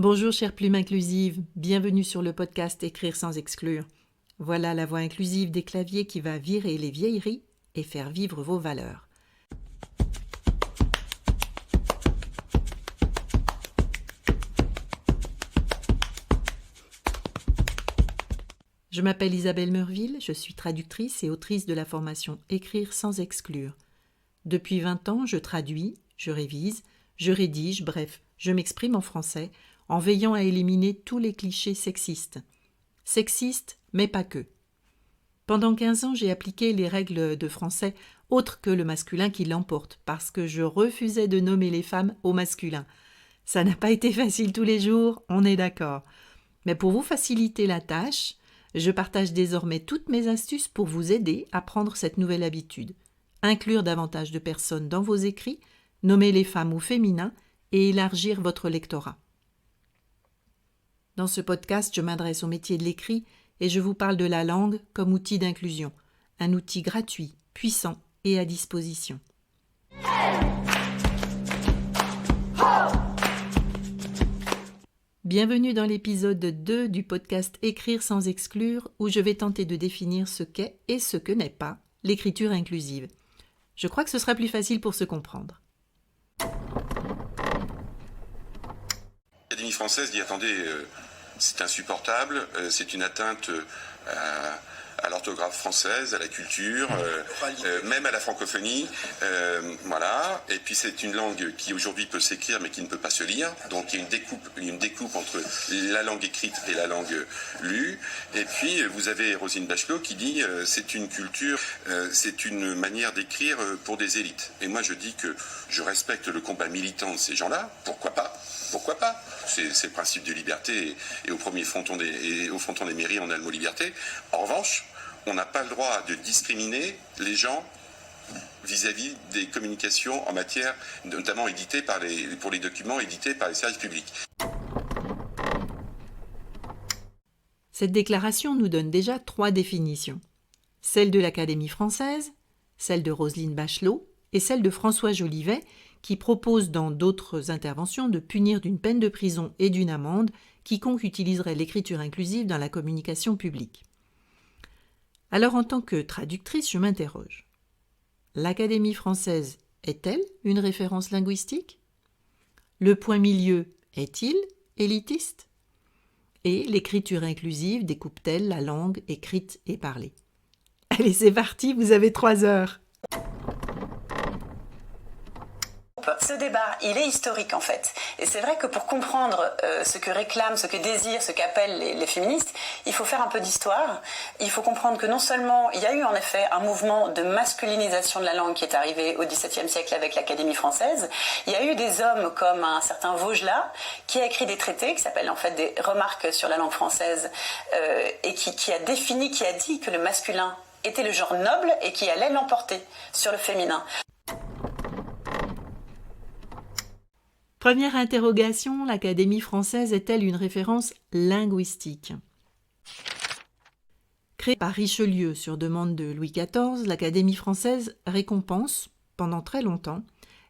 Bonjour chère plume inclusive, bienvenue sur le podcast Écrire sans exclure. Voilà la voix inclusive des claviers qui va virer les vieilleries et faire vivre vos valeurs. Je m'appelle Isabelle Meurville, je suis traductrice et autrice de la formation Écrire sans exclure. Depuis 20 ans, je traduis, je révise, je rédige, bref, je m'exprime en français en veillant à éliminer tous les clichés sexistes. Sexistes, mais pas que. Pendant 15 ans, j'ai appliqué les règles de français autres que le masculin qui l'emporte, parce que je refusais de nommer les femmes au masculin. Ça n'a pas été facile tous les jours, on est d'accord. Mais pour vous faciliter la tâche, je partage désormais toutes mes astuces pour vous aider à prendre cette nouvelle habitude. Inclure davantage de personnes dans vos écrits, nommer les femmes au féminin et élargir votre lectorat. Dans ce podcast, je m'adresse au métier de l'écrit et je vous parle de la langue comme outil d'inclusion, un outil gratuit, puissant et à disposition. Bienvenue dans l'épisode 2 du podcast Écrire sans exclure, où je vais tenter de définir ce qu'est et ce que n'est pas l'écriture inclusive. Je crois que ce sera plus facile pour se comprendre. L'Académie française dit attendez, c'est insupportable, c'est une atteinte à l'orthographe française, à la culture, même à la francophonie, voilà. Et puis c'est une langue qui aujourd'hui peut s'écrire mais qui ne peut pas se lire, donc il y a une découpe entre la langue écrite et la langue lue. Et puis vous avez Roselyne Bachelot qui dit c'est une culture, c'est une manière d'écrire pour des élites. Et moi je dis que je respecte le combat militant de ces gens-là, pourquoi pas? Pourquoi pas? C'est le principe de liberté et au fronton des mairies, on a le mot liberté. En revanche, on n'a pas le droit de discriminer les gens vis-à-vis des communications en matière, notamment pour les documents édités par les services publics. Cette déclaration nous donne déjà 3 définitions. Celle de l'Académie française, celle de Roselyne Bachelot et celle de François Jolivet, qui propose dans d'autres interventions de punir d'une peine de prison et d'une amende quiconque utiliserait l'écriture inclusive dans la communication publique. Alors en tant que traductrice, je m'interroge. L'Académie française est-elle une référence linguistique? Le point milieu est-il élitiste? Et l'écriture inclusive découpe-t-elle la langue écrite et parlée? Allez, c'est parti, vous avez 3 heures. Ce débat, il est historique en fait. Et c'est vrai que pour comprendre ce que réclament, ce que désirent, ce qu'appellent les féministes, il faut faire un peu d'histoire. Il faut comprendre que non seulement il y a eu en effet un mouvement de masculinisation de la langue qui est arrivé au XVIIe siècle avec l'Académie française, il y a eu des hommes comme un certain Vaugelas qui a écrit des traités qui s'appellent en fait des remarques sur la langue française et qui a dit que le masculin était le genre noble et qui allait l'emporter sur le féminin. Première interrogation, l'Académie française est-elle une référence linguistique? Créée par Richelieu sur demande de Louis XIV, l'Académie française récompense, pendant très longtemps,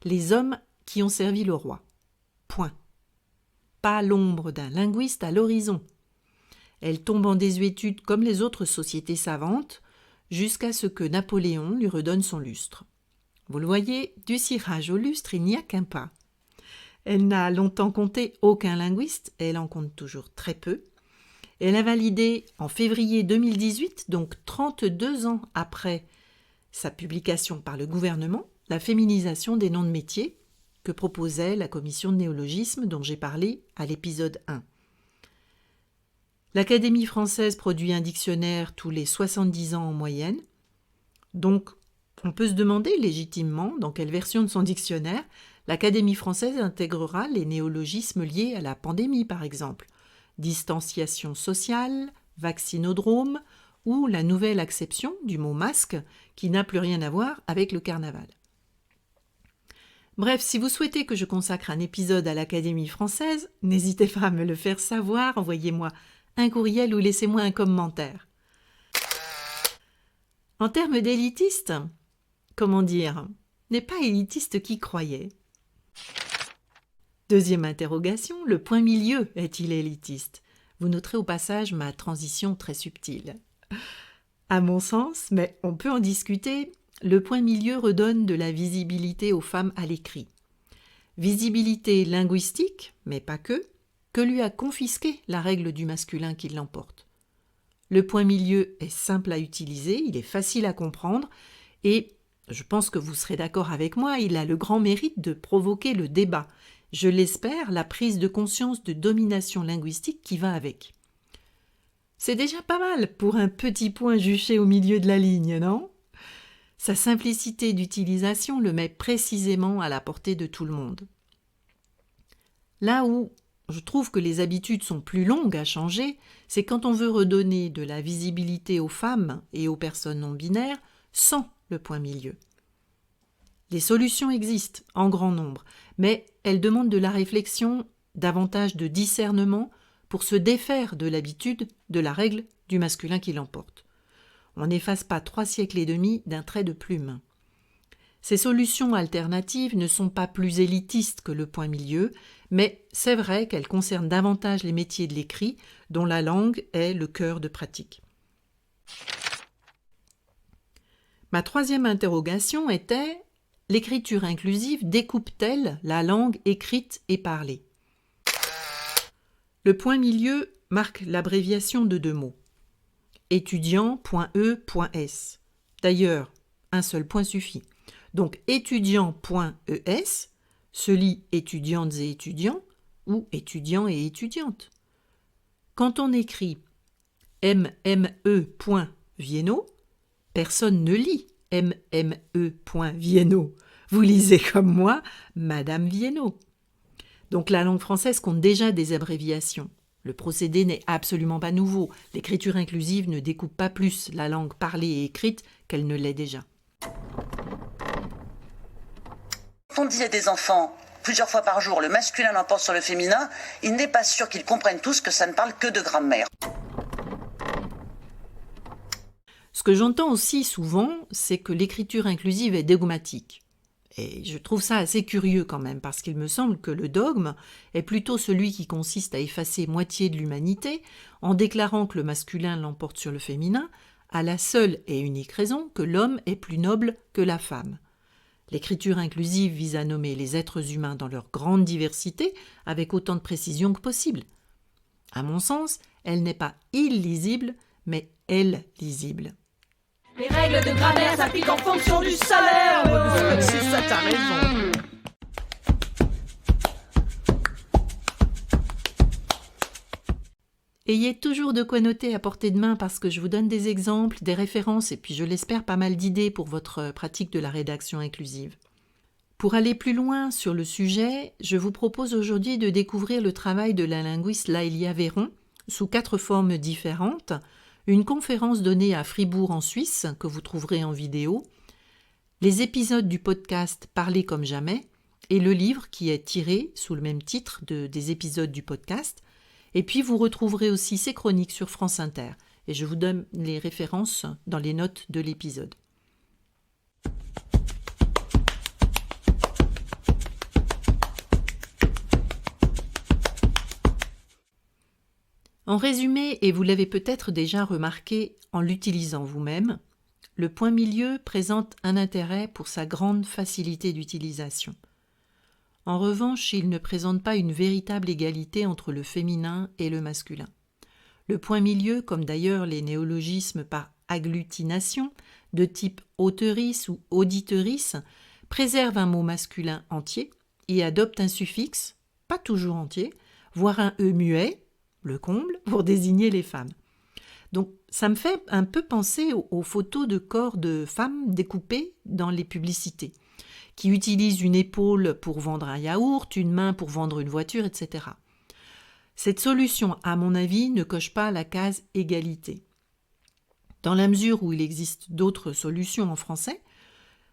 les hommes qui ont servi le roi. Point. Pas l'ombre d'un linguiste à l'horizon. Elle tombe en désuétude comme les autres sociétés savantes, jusqu'à ce que Napoléon lui redonne son lustre. Vous le voyez, du cirage au lustre, il n'y a qu'un pas. Elle n'a longtemps compté aucun linguiste, elle en compte toujours très peu. Elle a validé en février 2018, donc 32 ans après sa publication par le gouvernement, la féminisation des noms de métiers que proposait la commission de néologisme dont j'ai parlé à l'épisode 1. L'Académie française produit un dictionnaire tous les 70 ans en moyenne, donc on peut se demander légitimement dans quelle version de son dictionnaire l'Académie française intégrera les néologismes liés à la pandémie, par exemple, distanciation sociale, vaccinodrome ou la nouvelle acception du mot masque qui n'a plus rien à voir avec le carnaval. Bref, si vous souhaitez que je consacre un épisode à l'Académie française, n'hésitez pas à me le faire savoir, envoyez-moi un courriel ou laissez-moi un commentaire. En termes d'élitiste, comment dire, n'est pas élitiste qui croyait. Deuxième interrogation, le point milieu est-il élitiste? Vous noterez au passage ma transition très subtile. À mon sens, mais on peut en discuter, le point milieu redonne de la visibilité aux femmes à l'écrit. Visibilité linguistique, mais pas que lui a confisqué la règle du masculin qui l'emporte. Le point milieu est simple à utiliser, il est facile à comprendre et, je pense que vous serez d'accord avec moi, il a le grand mérite de provoquer le débat. Je l'espère, la prise de conscience de domination linguistique qui va avec. C'est déjà pas mal pour un petit point juché au milieu de la ligne, non? Sa simplicité d'utilisation le met précisément à la portée de tout le monde. Là où je trouve que les habitudes sont plus longues à changer, c'est quand on veut redonner de la visibilité aux femmes et aux personnes non binaires sans le point milieu. Les solutions existent en grand nombre, mais elles demandent de la réflexion, davantage de discernement pour se défaire de l'habitude, de la règle du masculin qui l'emporte. On n'efface pas 3 siècles et demi d'un trait de plume. Ces solutions alternatives ne sont pas plus élitistes que le point milieu, mais c'est vrai qu'elles concernent davantage les métiers de l'écrit, dont la langue est le cœur de pratique. Ma troisième interrogation était: l'écriture inclusive découpe-t-elle la langue écrite et parlée? Le point milieu marque l'abréviation de 2 mots. Étudiant.e.s. D'ailleurs, un seul point suffit. Donc étudiant.es se lit étudiantes et étudiants ou étudiants et étudiantes. Quand on écrit mme.vienno, personne ne lit mme.vienno. Vous lisez comme moi Madame Vienno. Donc la langue française compte déjà des abréviations. Le procédé n'est absolument pas nouveau. L'écriture inclusive ne découpe pas plus la langue parlée et écrite qu'elle ne l'est déjà. Quand on dit à des enfants plusieurs fois par jour le masculin l'emporte sur le féminin, il n'est pas sûr qu'ils comprennent tous que ça ne parle que de grammaire. Ce que j'entends aussi souvent, c'est que l'écriture inclusive est dogmatique. Et je trouve ça assez curieux quand même, parce qu'il me semble que le dogme est plutôt celui qui consiste à effacer moitié de l'humanité en déclarant que le masculin l'emporte sur le féminin, à la seule et unique raison que l'homme est plus noble que la femme. L'écriture inclusive vise à nommer les êtres humains dans leur grande diversité avec autant de précision que possible. À mon sens, elle n'est pas illisible, mais elle-lisible. Les règles de grammaire s'appliquent en fonction du salaire. C'est ça, t'as raison. Ayez toujours de quoi noter à portée de main parce que je vous donne des exemples, des références et puis je l'espère pas mal d'idées pour votre pratique de la rédaction inclusive. Pour aller plus loin sur le sujet, je vous propose aujourd'hui de découvrir le travail de la linguiste Laëlia Véron sous 4 formes différentes, une conférence donnée à Fribourg en Suisse que vous trouverez en vidéo, les épisodes du podcast Parler comme jamais et le livre qui est tiré sous le même titre des épisodes du podcast. Et puis vous retrouverez aussi ces chroniques sur France Inter et je vous donne les références dans les notes de l'épisode. En résumé, et vous l'avez peut-être déjà remarqué en l'utilisant vous-même, le point milieu présente un intérêt pour sa grande facilité d'utilisation. En revanche, il ne présente pas une véritable égalité entre le féminin et le masculin. Le point milieu, comme d'ailleurs les néologismes par agglutination, de type auteurice ou auditeurice, préserve un mot masculin entier et adopte un suffixe, pas toujours entier, voire un « e » muet, le comble, pour désigner les femmes. Donc ça me fait un peu penser aux photos de corps de femmes découpées dans les publicités, qui utilisent une épaule pour vendre un yaourt, une main pour vendre une voiture, etc. Cette solution, à mon avis, ne coche pas la case égalité. Dans la mesure où il existe d'autres solutions en français,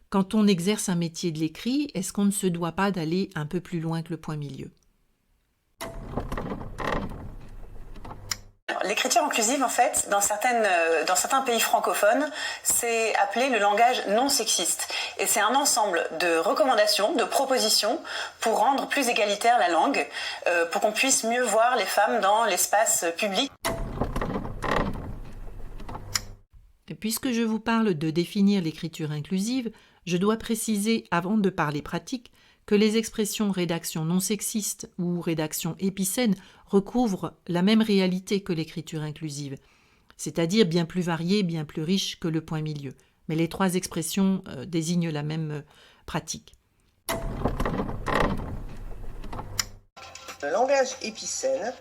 quand on exerce un métier de l'écrit, est-ce qu'on ne se doit pas d'aller un peu plus loin que le point milieu ? Alors, l'écriture inclusive, en fait, dans certains pays francophones, c'est appelé le langage non sexiste. Et c'est un ensemble de recommandations, de propositions pour rendre plus égalitaire la langue, pour qu'on puisse mieux voir les femmes dans l'espace public. Et puisque je vous parle de définir l'écriture inclusive, je dois préciser, avant de parler pratique, que les expressions rédaction non sexiste ou rédaction épicène recouvrent la même réalité que l'écriture inclusive, c'est-à-dire bien plus variée, bien plus riche que le point milieu. Mais les trois expressions désignent la même pratique. Le langage épicène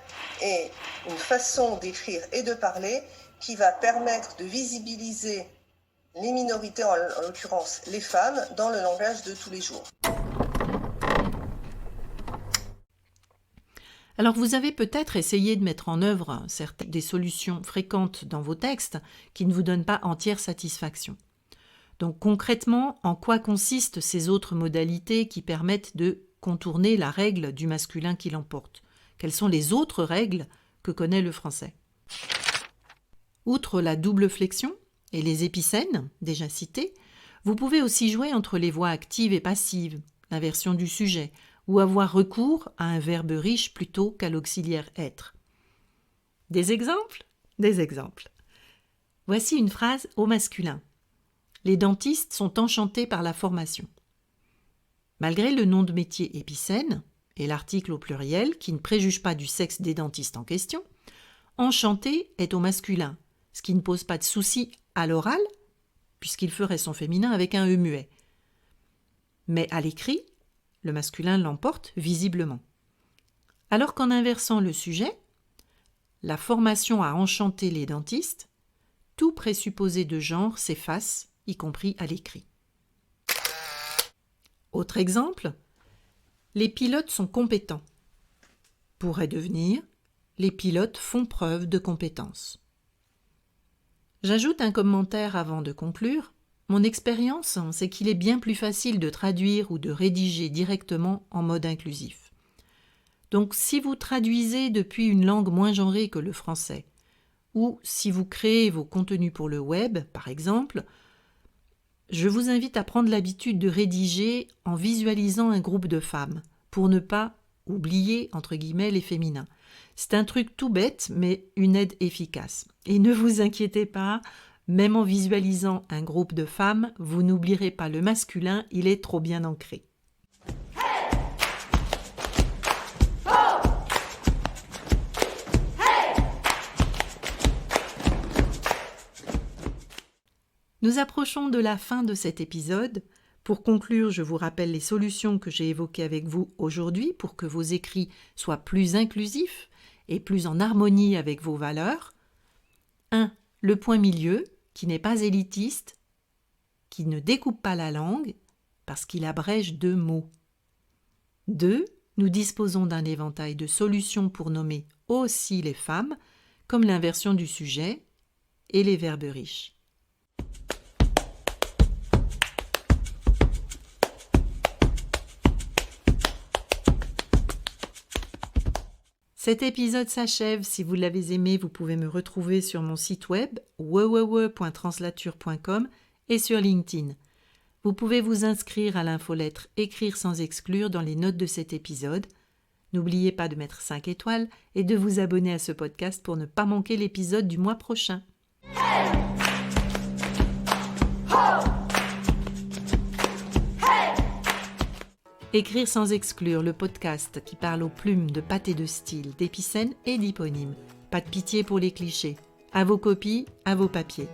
est une façon d'écrire et de parler qui va permettre de visibiliser les minorités, en l'occurrence les femmes, dans le langage de tous les jours. Alors vous avez peut-être essayé de mettre en œuvre des solutions fréquentes dans vos textes qui ne vous donnent pas entière satisfaction. Donc concrètement, en quoi consistent ces autres modalités qui permettent de contourner la règle du masculin qui l'emporte ? Quelles sont les autres règles que connaît le français ? Outre la double flexion et les épicènes, déjà cités, vous pouvez aussi jouer entre les voix actives et passives, l'inversion du sujet, ou avoir recours à un verbe riche plutôt qu'à l'auxiliaire être. Des exemples ? Des exemples. Voici une phrase au masculin. Les dentistes sont enchantés par la formation. Malgré le nom de métier épicène et l'article au pluriel qui ne préjuge pas du sexe des dentistes en question, enchanté est au masculin, ce qui ne pose pas de souci à l'oral, puisqu'il ferait son féminin avec un E muet. Mais à l'écrit, le masculin l'emporte visiblement. Alors qu'en inversant le sujet, la formation a enchanté les dentistes, tout présupposé de genre s'efface, y compris à l'écrit. Autre exemple, les pilotes sont compétents. Pourrait devenir, les pilotes font preuve de compétence. J'ajoute un commentaire avant de conclure. Mon expérience, c'est qu'il est bien plus facile de traduire ou de rédiger directement en mode inclusif. Donc si vous traduisez depuis une langue moins genrée que le français, ou si vous créez vos contenus pour le web, par exemple, je vous invite à prendre l'habitude de rédiger en visualisant un groupe de femmes, pour ne pas oublier, entre guillemets, les féminins. C'est un truc tout bête, mais une aide efficace. Et ne vous inquiétez pas, même en visualisant un groupe de femmes, vous n'oublierez pas le masculin, il est trop bien ancré. Nous approchons de la fin de cet épisode. Pour conclure, je vous rappelle les solutions que j'ai évoquées avec vous aujourd'hui pour que vos écrits soient plus inclusifs et plus en harmonie avec vos valeurs. 1. Le point milieu, qui n'est pas élitiste, qui ne découpe pas la langue, parce qu'il abrège 2 mots. 2. Nous disposons d'un éventail de solutions pour nommer aussi les femmes, comme l'inversion du sujet et les verbes riches. Cet épisode s'achève. Si vous l'avez aimé, vous pouvez me retrouver sur mon site web www.translature.com et sur LinkedIn. Vous pouvez vous inscrire à l'infolettre Écrire sans exclure dans les notes de cet épisode. N'oubliez pas de mettre 5 étoiles et de vous abonner à ce podcast pour ne pas manquer l'épisode du mois prochain. Écrire sans exclure, le podcast qui parle aux plumes de pâté de style, d'épicènes et d'hyponymes. Pas de pitié pour les clichés. À vos copies, à vos papiers.